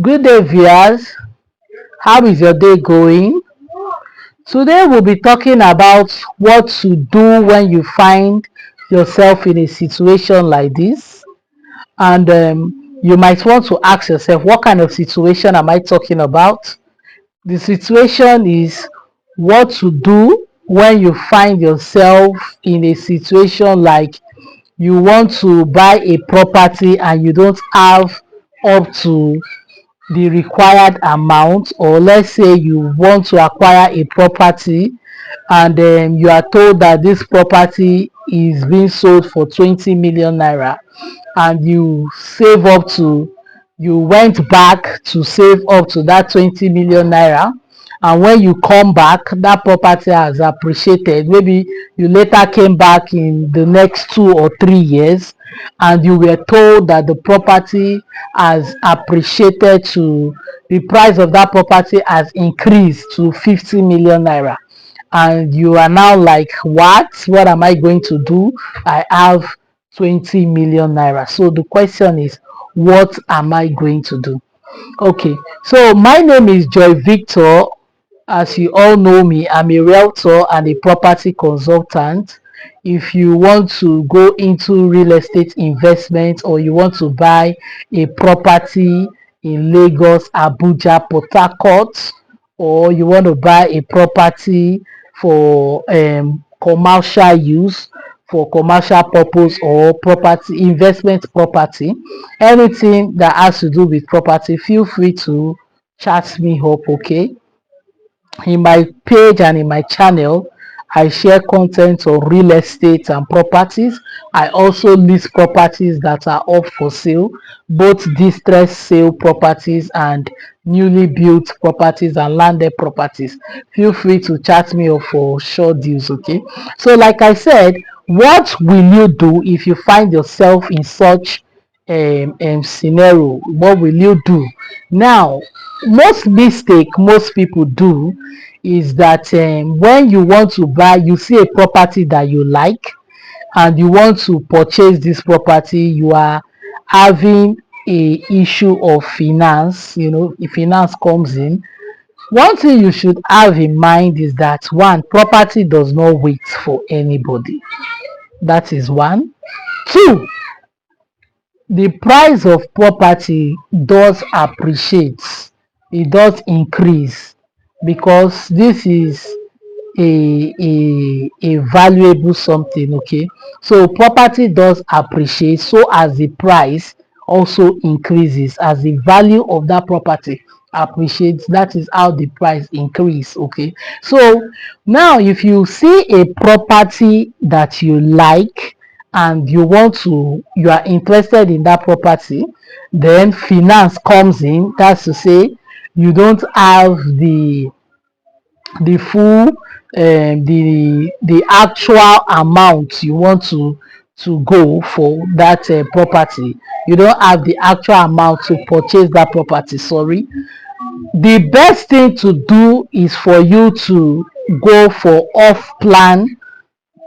Good day, viewers. How is your day going? Today, we'll be talking about what to do when you find yourself in a situation like this. And you might want to ask yourself, what kind of situation am I talking about? The situation is what to do when you find yourself in a situation like you want to buy a property and you don't have up to the required amount, or let's say you want to acquire a property and you are told that this property is being sold for 20 million naira, and you went back to save up to that 20 million naira, and when you come back that property has appreciated. Maybe you later came back in the next 2 or 3 years and you were told that the property has appreciated to the price of that property has increased to 50 million naira, and you are now like, what am I going to do? I have 20 million naira. So the question is, what am I going to do? Okay, so my name is Joy Victor. As you all know me, I'm a realtor and a property consultant. If you want to go into real estate investment, or you want to buy a property in Lagos, Abuja, Port Harcourt, or you want to buy a property for commercial use, for commercial purpose, or property investment property, anything that has to do with property, feel free to chat me up. Okay, in my page and in my channel, I share content on real estate and properties. I also list properties that are up for sale, both distressed sale properties and newly built properties and landed properties. Feel free to chat me up for short deals. Okay, so like I said, what will you do if you find yourself in such scenario? What will you do? Now, most mistake most people do is that when you want to buy, you see a property that you like and you want to purchase this property, you are having a issue of finance. If finance comes in, one thing you should have in mind is that, one, property does not wait for anybody. That is one. Two, the price of property does appreciate, it does increase, because this is a valuable something. Okay, so property does appreciate, so as the price also increases, as the value of that property appreciates, that is how the price increase. Okay, so now if you see a property that you like and you are interested in that property, then finance comes in. That's to say, you don't have the full the actual amount you want to go for that property. You don't have the actual amount to purchase that property, sorry. The best thing to do is for you to go for off plan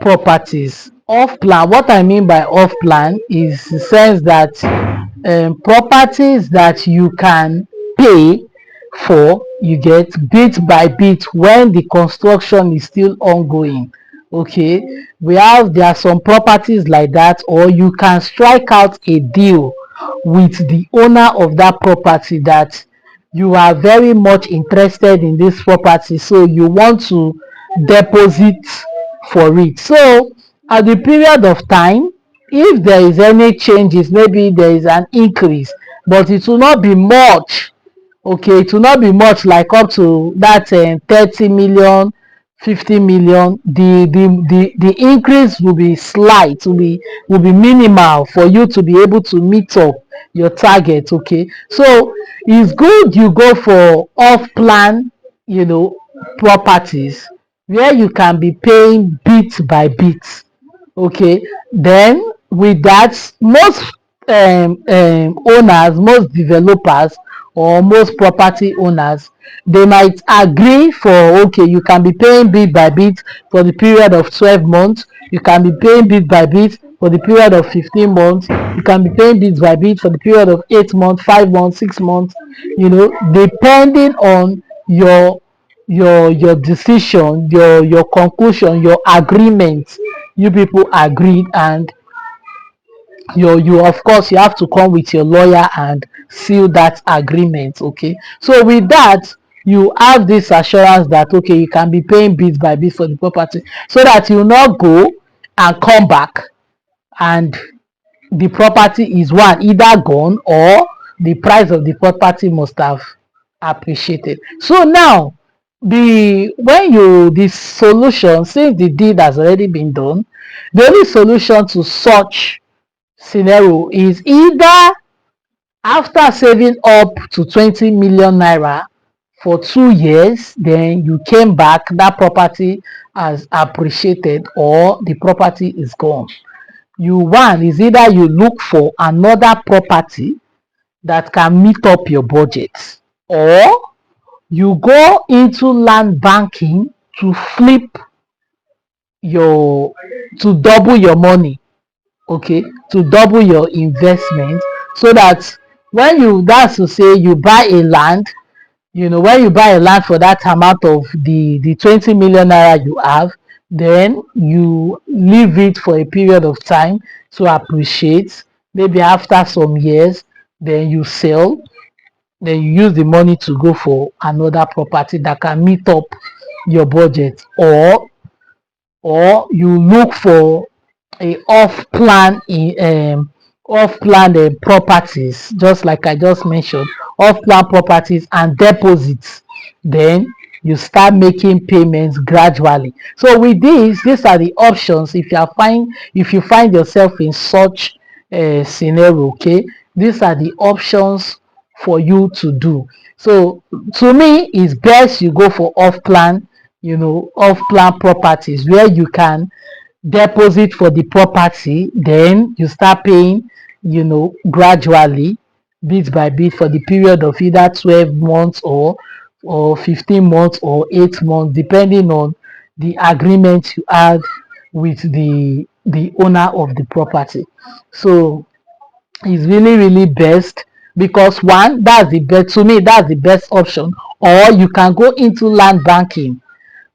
properties. Off plan, what I mean by off plan is the sense that properties that you can pay for, you get bit by bit when the construction is still ongoing. Okay, there are some properties like that, or you can strike out a deal with the owner of that property that you are very much interested in this property, so you want to deposit for it. So at the period of time, if there is any changes, maybe there is an increase, but it will not be much. Okay, it will not be much, like up to that 30 million, 50 million. The increase will be slight, will be minimal for you to be able to meet up your target. Okay, so it's good you go for off plan, properties where you can be paying bit by bit. Okay, then with that, most owners, most developers, or most property owners, they might agree for, okay, you can be paying bit by bit for the period of 12 months, you can be paying bit by bit for the period of 15 months, You can be paying bit by bit for the period of 8 months, 5 months, 6 months, depending on your decision, your conclusion, your agreement. You people agreed, and you of course you have to come with your lawyer and seal that agreement. Okay, so with that, you have this assurance that okay, you can be paying bit by bit for the property, so that you will not go and come back and the property is one either gone or the price of the property must have appreciated. So now the solution, since the deed has already been done, the only solution to such scenario is either after saving up to 20 million naira for 2 years, then you came back, that property has appreciated or the property is gone. One is either you look for another property that can meet up your budget, or you go into land banking to flip your to double your money, okay, to double your investment, so that that's to say you buy a land, when you buy a land for that amount of the 20 million naira you have, then you leave it for a period of time to appreciate. Maybe after some years, then you sell, then you use the money to go for another property that can meet up your budget, or you look for a off-plan properties, just like I just mentioned, off-plan properties and deposits. Then you start making payments gradually. So with these are the options if you find yourself in such a scenario. Okay, these are the options for you to do. So to me, it's best you go for off-plan properties where you can deposit for the property, then you start paying, gradually, bit by bit, for the period of either 12 months or 15 months or 8 months, depending on the agreement you had with the owner of the property. So it's really really best, because one, that's the best, to me that's the best option. Or you can go into land banking,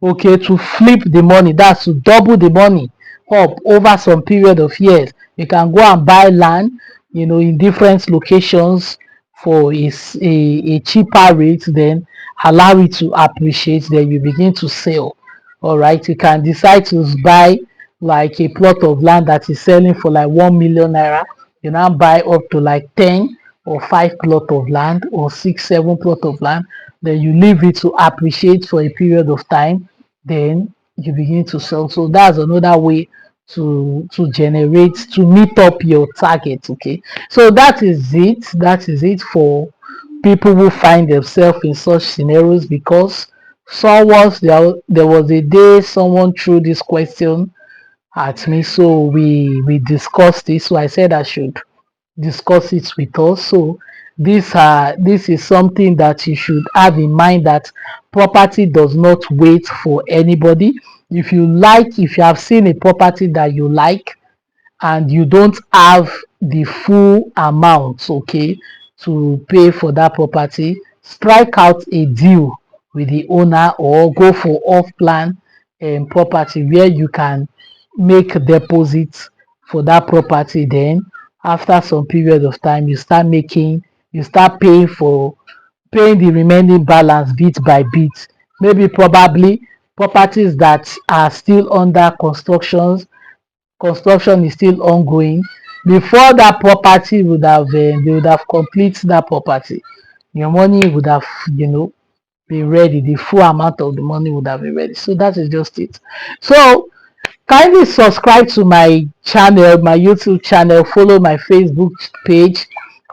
okay, to flip the money, that's to double the money up over some period of years. You can go and buy land, in different locations for a cheaper rate, then allow it to appreciate, then you begin to sell. All right, you can decide to buy like a plot of land that is selling for like 1 million naira. You now buy up to like 10 or 5 plot of land, or 6 7 plot of land, then you leave it to appreciate for a period of time, then you begin to sell. So that's another way to meet up your target. Okay, so that is it for people who find themselves in such scenarios. Because there was a day someone threw this question at me, so we discussed this, so I said I should discuss it with us. So this is something that you should have in mind, that property does not wait for anybody. If you have seen a property that you like and you don't have the full amount, okay, to pay for that property, strike out a deal with the owner, or go for off-plan property where you can make deposits for that property. Then after some period of time, you start paying the remaining balance bit by bit. Maybe probably properties that are still under construction is still ongoing. Before that property would have they would have completed that property, your money would have been ready, the full amount of the money would have been ready. So that is just it. So kindly subscribe to my channel, my YouTube channel, follow my Facebook page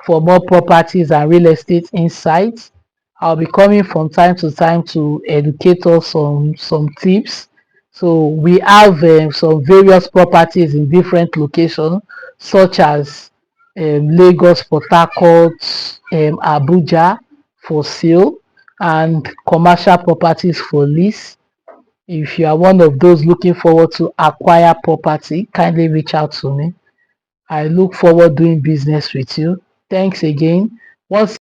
for more properties and real estate insights. I'll be coming from time to time to educate us on some tips. So we have some various properties in different locations, such as Lagos, Port Harcourt, Abuja for sale, and commercial properties for lease. If you are one of those looking forward to acquire property, kindly reach out to me. I look forward doing business with you. Thanks again. Once